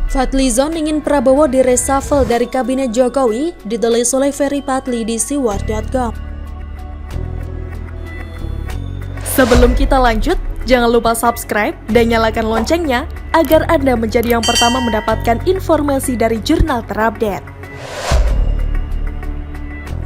Fadlizon ingin Prabowo direshuffle dari kabinet Jokowi, ditulis oleh Ferry Fadli di siwar.com. Sebelum kita lanjut, jangan lupa subscribe dan nyalakan loncengnya agar Anda menjadi yang pertama mendapatkan informasi dari jurnal terupdate.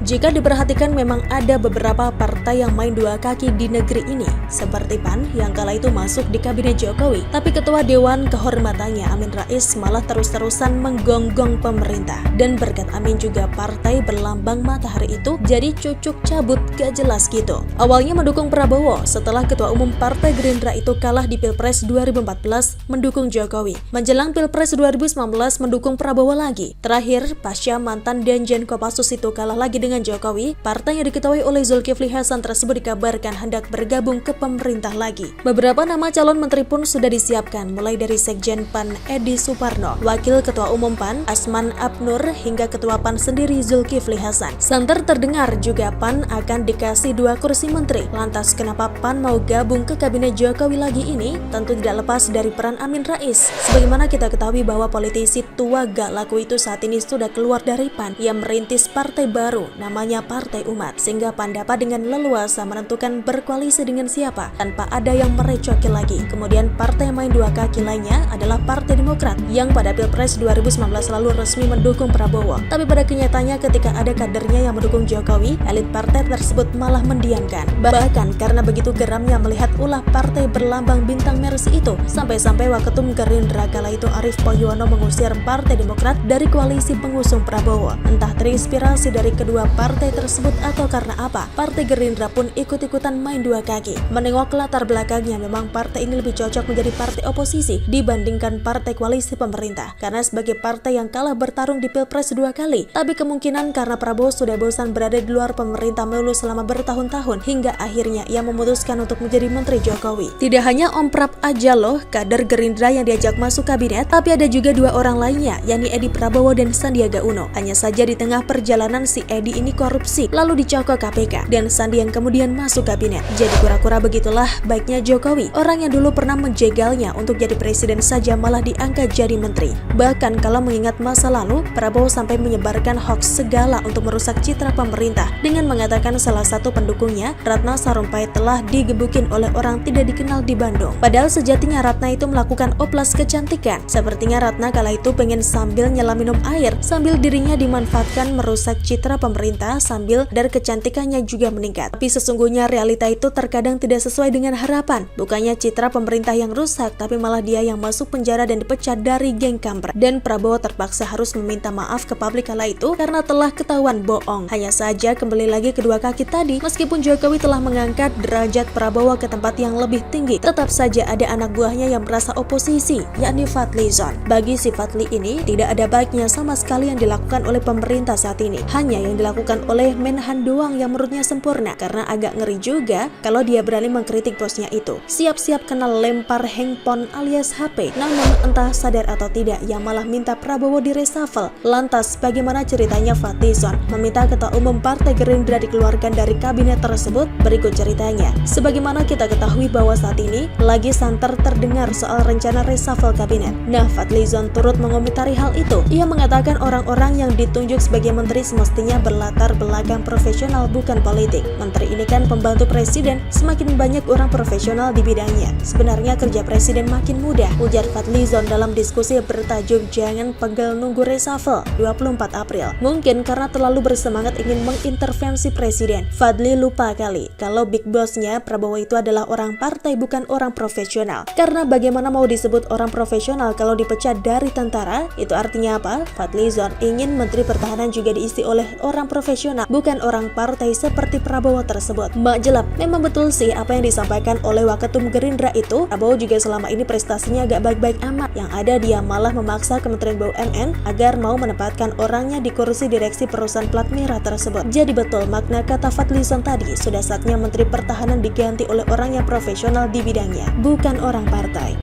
Jika diperhatikan memang ada beberapa partai yang main dua kaki di negeri ini, seperti PAN yang kala itu masuk di kabinet Jokowi, tapi ketua Dewan Kehormatannya Amin Rais malah terus-terusan menggonggong pemerintah. Dan berkat Amin juga partai berlambang matahari itu jadi cucuk cabut gak jelas gitu. Awalnya mendukung Prabowo, setelah ketua umum Partai Gerindra itu kalah di Pilpres 2014 mendukung Jokowi. Menjelang Pilpres 2019 mendukung Prabowo lagi. Terakhir, pasca mantan Danjen Kopassus itu kalah lagi dengan Jokowi, partai yang diketahui oleh Zulkifli Hasan tersebut dikabarkan hendak bergabung ke pemerintah lagi. Beberapa nama calon menteri pun sudah disiapkan, mulai dari Sekjen PAN Edi Suparno, Wakil Ketua Umum PAN Asman Abnur, hingga Ketua PAN sendiri Zulkifli Hasan. Santer terdengar juga PAN akan dikasih 2 kursi menteri. Lantas kenapa PAN mau gabung ke kabinet Jokowi lagi ini? Tentu tidak lepas dari peran Amin Rais. Sebagaimana kita ketahui bahwa politisi tua gak laku itu saat ini sudah keluar dari PAN yang merintis partai baru namanya Partai Umat, sehingga PAN dapat dengan leluasa menentukan berkoalisi dengan siapa tanpa ada yang merecoki lagi. Kemudian partai main dua kaki lainnya adalah Partai Demokrat yang pada Pilpres 2019 lalu resmi mendukung Prabowo. Tapi pada kenyataannya ketika ada kadernya yang mendukung Jokowi, elit partai tersebut malah mendiamkan. Bahkan karena begitu geramnya melihat ulah partai berlambang bintang Mercy itu, sampai-sampai Waketum Gerindra kala itu Arief Poyono mengusir Partai Demokrat dari koalisi pengusung Prabowo. Entah terinspirasi dari kedua partai tersebut atau karena apa, Partai Gerindra pun ikut-ikutan main dua kaki. Menengok latar belakangnya, memang partai ini lebih cocok menjadi partai oposisi dibandingkan partai koalisi pemerintah, karena sebagai partai yang kalah bertarung di Pilpres 2 kali, tapi kemungkinan karena Prabowo sudah bosan berada di luar pemerintah melulu selama bertahun-tahun, hingga akhirnya ia memutuskan untuk menjadi Menteri Jokowi. Tidak hanya Om Prap aja loh kader Gerindra yang diajak masuk kabinet, tapi ada juga 2 orang lainnya, yakni Edi Prabowo dan Sandiaga Uno. Hanya saja di tengah perjalanan si Edi ini korupsi, lalu dicokok KPK, dan Sandi yang kemudian masuk kabinet. Jadi kura-kura begitulah baiknya Jokowi. Orang yang dulu pernah menjegalnya untuk jadi presiden saja malah diangkat jadi menteri. Bahkan kalau mengingat masa lalu, Prabowo sampai menyebarkan hoax segala untuk merusak citra pemerintah dengan mengatakan salah satu pendukungnya, Ratna Sarumpait, telah digebukin oleh orang tidak dikenal di Bandung. Padahal sejatinya Ratna itu melakukan oplas kecantikan. Sepertinya Ratna kala itu pengen sambil nyela minum air, sambil dirinya dimanfaatkan merusak citra pemerintah, sambil dari kecantikannya juga meningkat. Tapi sesungguhnya realita itu terkadang tidak sesuai dengan harapan. Bukannya citra pemerintah yang rusak, tapi malah dia yang masuk penjara dan dipecat dari geng kampret. Dan Prabowo terpaksa harus meminta maaf ke publik kala itu karena telah ketahuan bohong. Hanya saja kembali lagi kedua kaki tadi, meskipun Jokowi telah mengangkat derajat Prabowo ke tempat yang lebih tinggi, tetap saja ada anak buahnya yang merasa oposisi, yakni Fadlizon. Bagi si Fadli ini, tidak ada baiknya sama sekali yang dilakukan oleh pemerintah saat ini. Hanya yang dilakukan oleh Menhan doang yang menurutnya sempurna, karena agak ngeri juga kalau dia berani mengkritik bosnya itu. Siap-siap kena lempar handphone alias HP. Namun entah sadar atau tidak, ia malah minta Prabowo direshuffle. Lantas bagaimana ceritanya Fadlizon meminta Ketua Umum Partai Gerindra dikeluarkan dari kabinet tersebut? Berikut ceritanya. Sebagaimana kita ketahui bahwa saat ini lagi santer terdengar soal rencana reshuffle kabinet. Nah, Fadlizon turut mengomentari hal itu. Ia mengatakan orang-orang yang ditunjuk sebagai menteri semestinya berlatar belakang profesional, bukan politik. Menteri ini kan pembantu presiden, semakin banyak orang profesional di bidangnya. Sebenarnya kerja presiden makin mudah, ujar Fadlizon dalam diskusi bertajuk Jangan Pegel Nunggu Reshuffle 24 April. Mungkin karena terlalu bersemangat ingin mengintervensi presiden, Fadli lupa kali kalau big bossnya Prabowo itu adalah orang partai, bukan orang profesional. Karena bagaimana mau disebut orang profesional kalau dipecat dari tentara? Itu artinya apa? Fadlizon ingin Menteri Pertahanan juga diisi oleh orang profesional, bukan orang partai seperti Prabowo tersebut. Mak jelap, memang betul sih apa yang disampaikan oleh Waketum Gerindra itu. Prabowo juga selama ini prestasinya agak baik-baik amat. Yang ada dia malah memaksa Kementerian BUMN agar mau menempatkan orangnya di kursi direksi perusahaan plat merah tersebut. Jadi betul makna kata Fadlizon tadi, sudah saatnya Menteri Pertahanan diganti oleh orang yang profesional di bidangnya, bukan orang partai.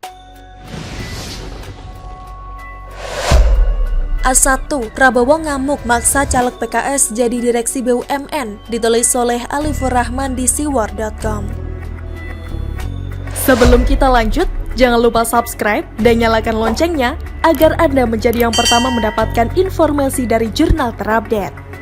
A1, Prabowo ngamuk maksa caleg PKS jadi direksi BUMN, ditulis oleh Alifur Rahman di siwar.com. Sebelum kita lanjut, jangan lupa subscribe dan nyalakan loncengnya agar Anda menjadi yang pertama mendapatkan informasi dari jurnal terupdate.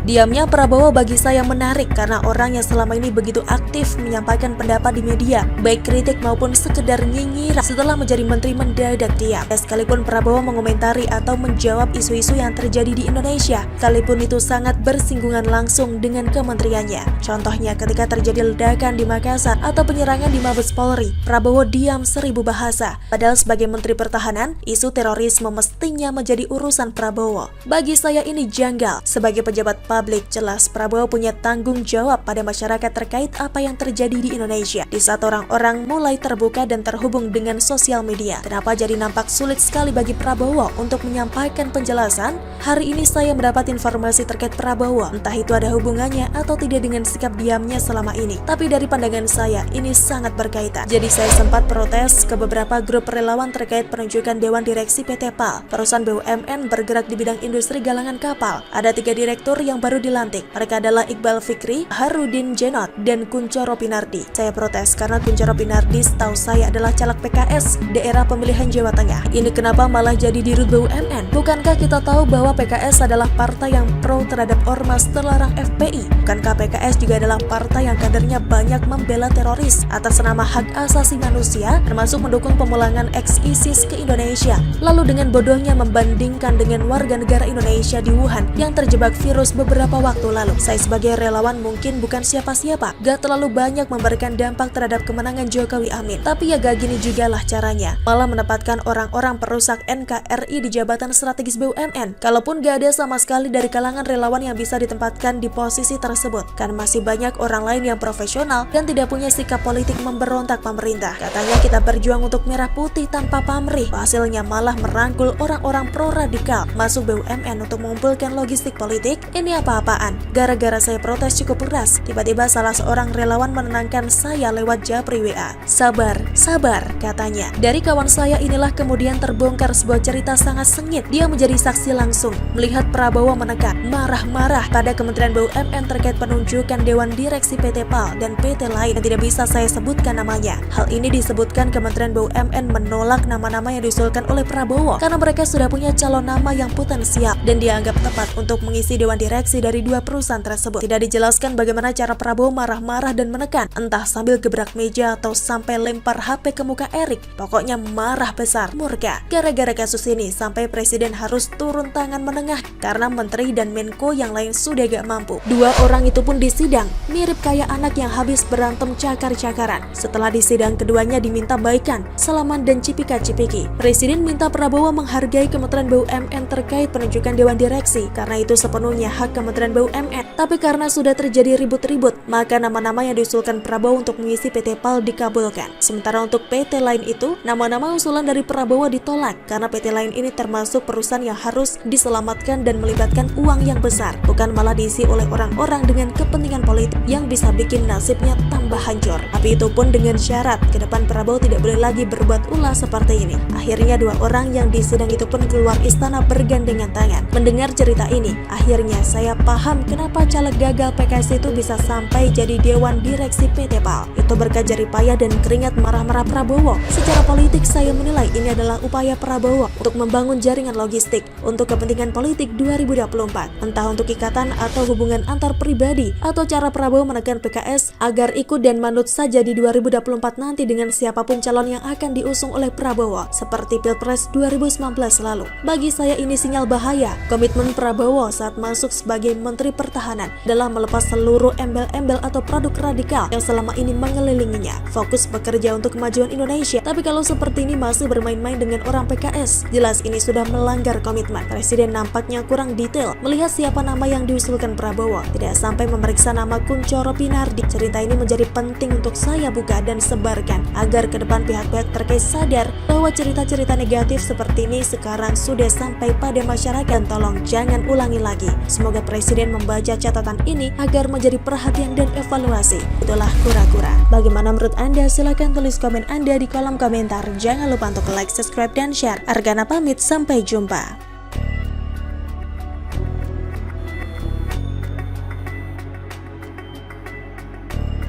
Diamnya Prabowo bagi saya menarik karena orang yang selama ini begitu aktif menyampaikan pendapat di media, baik kritik maupun sekedar nyinyir setelah menjadi menteri mendadak diam. Sekalipun Prabowo mengomentari atau menjawab isu-isu yang terjadi di Indonesia, sekalipun itu sangat bersinggungan langsung dengan kementeriannya. Contohnya ketika terjadi ledakan di Makassar atau penyerangan di Mabes Polri, Prabowo diam 1000 bahasa. Padahal sebagai Menteri Pertahanan, isu terorisme mestinya menjadi urusan Prabowo. Bagi saya ini janggal. Sebagai pejabat publik, jelas Prabowo punya tanggung jawab pada masyarakat terkait apa yang terjadi di Indonesia. Di saat orang-orang mulai terbuka dan terhubung dengan sosial media, kenapa jadi nampak sulit sekali bagi Prabowo untuk menyampaikan penjelasan? Hari ini saya mendapat informasi terkait Prabowo, entah itu ada hubungannya atau tidak dengan sikap diamnya selama ini. Tapi dari pandangan saya, ini sangat berkaitan. Jadi saya sempat protes ke beberapa grup relawan terkait penunjukan Dewan Direksi PT PAL, perusahaan BUMN bergerak di bidang industri galangan kapal. Ada 3 direktur yang baru dilantik. Mereka adalah Iqbal Fikri, Harudin Jenot, dan Kuncoro Pinardi. Saya protes karena Kuncoro Pinardi setahu saya adalah caleg PKS daerah pemilihan Jawa Tengah. Ini kenapa malah jadi dirut BUMN? Bukankah kita tahu bahwa PKS adalah partai yang pro terhadap ormas terlarang FPI? Bukankah PKS juga adalah partai yang kadernya banyak membela teroris atas nama hak asasi manusia, termasuk mendukung pemulangan ex-ISIS ke Indonesia? Lalu dengan bodohnya membandingkan dengan warga negara Indonesia di Wuhan yang terjebak virus beberapa waktu lalu. Saya sebagai relawan mungkin bukan siapa-siapa, gak terlalu banyak memberikan dampak terhadap kemenangan Jokowi amin. Tapi ya gak gini juga lah caranya, malah menempatkan orang-orang perusak NKRI di jabatan strategis BUMN. Kalaupun gak ada sama sekali dari kalangan relawan yang bisa ditempatkan di posisi tersebut, kan masih banyak orang lain yang profesional dan tidak punya sikap politik memberontak pemerintah. Katanya kita berjuang untuk merah putih tanpa pamrih, hasilnya malah merangkul orang-orang pro-radikal masuk BUMN untuk mengumpulkan logistik politik. Ini apa-apaan? Gara-gara saya protes cukup keras, tiba-tiba salah seorang relawan menenangkan saya lewat japri WA. Sabar, sabar, katanya. Dari kawan saya inilah kemudian terbongkar sebuah cerita sangat sengit. Dia menjadi saksi langsung melihat Prabowo menekan, marah-marah pada Kementerian BUMN terkait penunjukan Dewan Direksi PT PAL dan PT lain yang tidak bisa saya sebutkan namanya. Hal ini disebutkan Kementerian BUMN menolak nama-nama yang diusulkan oleh Prabowo karena mereka sudah punya calon nama yang potensial dan dianggap tepat untuk mengisi Dewan Direksi dari 2 perusahaan tersebut. Tidak dijelaskan bagaimana cara Prabowo marah-marah dan menekan, entah sambil gebrak meja atau sampai lempar HP ke muka Erik. Pokoknya marah besar, murka. Gara-gara kasus ini sampai Presiden harus turun tangan menengah karena Menteri dan Menko yang lain sudah gak mampu. 2 orang itu pun disidang, mirip kayak anak yang habis berantem cakar-cakaran. Setelah disidang, keduanya diminta baikan, salaman dan cipika-cipiki. Presiden minta Prabowo menghargai Kementerian BUMN terkait penunjukan Dewan Direksi karena itu sepenuhnya hak Kementerian BUMN. Tapi karena sudah terjadi ribut-ribut, maka nama-nama yang diusulkan Prabowo untuk mengisi PT PAL dikabulkan. Sementara untuk PT lain itu, nama-nama usulan dari Prabowo ditolak karena PT lain ini termasuk perusahaan yang harus diselamatkan dan melibatkan uang yang besar, bukan malah diisi oleh orang-orang dengan kepentingan politik yang bisa bikin nasibnya tambah hancur. Tapi itu pun dengan syarat ke depan Prabowo tidak boleh lagi berbuat ulah seperti ini. Akhirnya 2 orang yang disidang itu pun keluar istana bergandengan tangan. Mendengar cerita ini, akhirnya saya paham kenapa caleg gagal PKS itu bisa sampai jadi Dewan Direksi PT PAL. Itu berkat jerih payah dan keringat marah-marah Prabowo. Secara politik saya menilai ini adalah upaya Prabowo untuk membangun jaringan logistik untuk kepentingan politik 2024. Entah untuk ikatan atau hubungan antar pribadi, atau cara Prabowo menekan PKS agar ikut dan manut saja di 2024 nanti dengan siapapun calon yang akan diusung oleh Prabowo, seperti Pilpres 2019 lalu. Bagi saya ini sinyal bahaya. Komitmen Prabowo saat masuk sebagai Menteri Pertahanan adalah melepas seluruh embel-embel atau produk radikal yang selama ini mengelilinginya. Fokus bekerja untuk kemajuan Indonesia. Tapi kalau seperti ini masih bermain-main dengan orang PKS, jelas ini sudah melanggar komitmen. Presiden nampaknya kurang detail melihat siapa nama yang diusulkan Prabowo. Tidak sampai memeriksa nama Kuncoro Pinardi. Cerita ini menjadi penting untuk saya buka dan sebarkan agar ke depan pihak-pihak terkait sadar bahwa cerita-cerita negatif seperti ini sekarang sudah sampai pada masyarakat. Tolong jangan ulangi lagi. Semoga Presiden membaca catatan ini agar menjadi perhatian dan evaluasi. Itulah kura-kura. Bagaimana menurut Anda? Silahkan tulis komen Anda di kolom komentar. Jangan lupa untuk like, subscribe, dan share. Argana pamit, sampai jumpa.